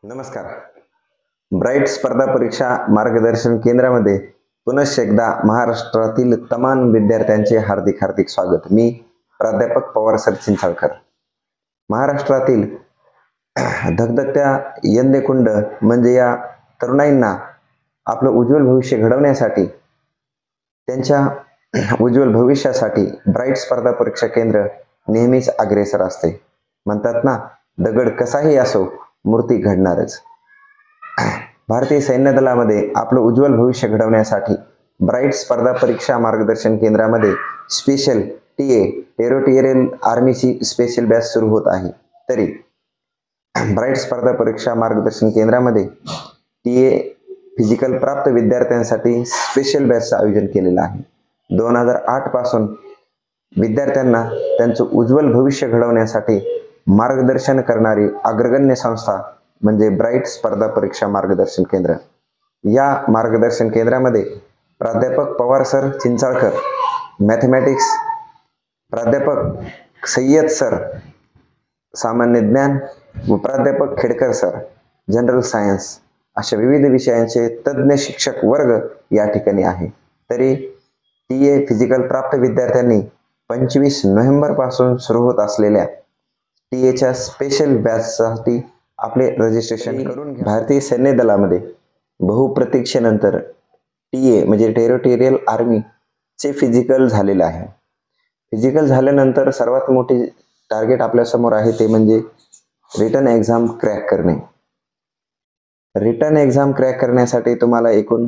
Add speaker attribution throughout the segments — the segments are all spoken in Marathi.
Speaker 1: नमस्कार. ब्राईट स्पर्धा परीक्षा मार्गदर्शन केंद्रामध्ये पुनश्च एकदा महाराष्ट्रातील तमाम विद्यार्थ्यांचे हार्दिक स्वागत. मी प्राध्यापक पवार सर चिंचाळकर. महाराष्ट्रातील धगधगत्या यंदेकुंड म्हणजे या तरुणाईंना आपलं उज्ज्वल भविष्य घडवण्यासाठी, त्यांच्या उज्ज्वल भविष्यासाठी ब्राईट स्पर्धा परीक्षा केंद्र नेहमीच अग्रेसर असते. म्हणतात ना, दगड कसाही असो मूर्ती घडणारच. भारतीय सैन्य दलामध्ये आपलं उज्ज्वल भविष्य घडवण्यासाठी ब्राईट स्पर्धा परीक्षा मार्गदर्शन केंद्रामध्ये स्पेशल टेरिटोरियल आर्मीची स्पेशल बॅच सुरू होत आहे. तरी ब्राईट स्पर्धा परीक्षा मार्गदर्शन केंद्रामध्ये टीए फिजिकल प्राप्त विद्यार्थ्यांसाठी स्पेशल बॅचचं आयोजन केलेलं आहे. 2008 पासून विद्यार्थ्यांना त्यांचं उज्ज्वल भविष्य घडवण्यासाठी मार्गदर्शन करणारी अग्रगण्य संस्था म्हणजे ब्राईट स्पर्धा परीक्षा मार्गदर्शन केंद्र. या मार्गदर्शन केंद्रामध्ये प्राध्यापक पवार सर चिंचाळकर मॅथमॅटिक्स, प्राध्यापक सय्यद सर सामान्य ज्ञान व प्राध्यापक खेडकर सर जनरल सायन्स अशा विविध विषयांचे तज्ज्ञ शिक्षक वर्ग या ठिकाणी आहे. तरी टीए फिजिकल प्राप्त विद्यार्थ्यांनी 25 नोव्हेंबर पासून सुरू होत असलेल्या टीएच्या स्पेशल बॅचसाठी आपले रजिस्ट्रेशन करून घ्या. भारतीय सैन्य दलामध्ये बहुप्रतीक्षेनंतर टीए म्हणजे टेरिटोरियल आर्मीचे फिजिकल झालेलं आहे. फिजिकल झाल्यानंतर सर्वात मोठी टार्गेट आपल्यासमोर आहे ते म्हणजे रिटन एक्झाम क्रॅक करणे. रिटन एक्झाम क्रॅक करण्यासाठी तुम्हाला एकूण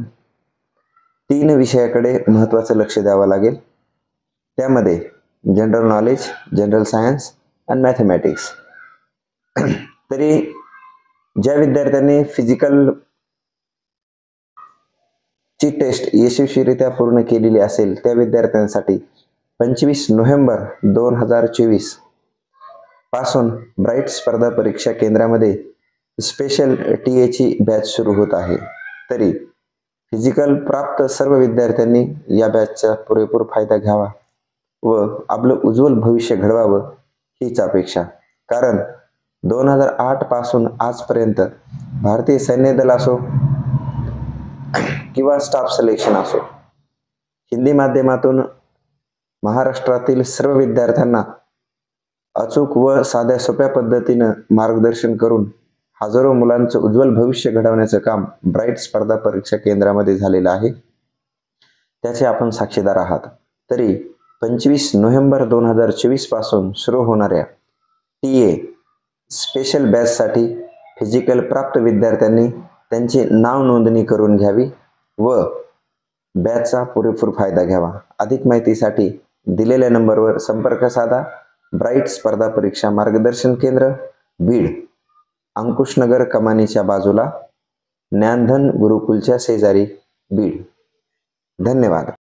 Speaker 1: 3 विषयाकडे महत्त्वाचं लक्ष द्यावं लागेल. त्यामध्ये जनरल नॉलेज, जनरल सायन्स आणि मॅथमॅटिक्स. तरी ज्या विद्यार्थ्यांनी फिजिकल ची टेस्ट यशस्वीरित्या पूर्ण केलेली असेल त्या विद्यार्थ्यांसाठी 25 नोव्हेंबर 2024 पासून ब्राईट स्पर्धा परीक्षा केंद्रामध्ये स्पेशल टीएची बॅच सुरू होत आहे. तरी फिजिकल प्राप्त सर्व विद्यार्थ्यांनी या बॅचचा पुरेपूर फायदा घ्यावा व आपलं उज्ज्वल भविष्य घडवावं हीच अपेक्षा. कारण 2008 पासून आजपर्यंत भारतीय सैन्य दल असो किंवा स्टाफ सिलेक्शन असो, हिंदी माध्यमातून महाराष्ट्रातील सर्व विद्यार्थ्यांना अचूक व साध्या सोप्या पद्धतीनं मार्गदर्शन करून हजारो मुलांचं उज्ज्वल भविष्य घडवण्याचं काम ब्राईट स्पर्धा परीक्षा केंद्रामध्ये झालेलं आहे. त्याचे आपण साक्षीदार आहात. तरी 25 नोव्हेंबर 2024 पासून सुरू होणाऱ्या टीए स्पेशल बॅचसाठी फिजिकल प्राप्त विद्यार्थ्यांनी त्यांची नाव नोंदणी करून घ्यावी व बॅचचा पुरेपूर फायदा घ्यावा. अधिक माहितीसाठी दिलेल्या नंबरवर संपर्क साधा. ब्राईट स्पर्धा परीक्षा मार्गदर्शन केंद्र, बीड, अंकुशनगर कमानीच्या बाजूला, ज्ञानधन गुरुकुलच्या शेजारी, बीड. धन्यवाद.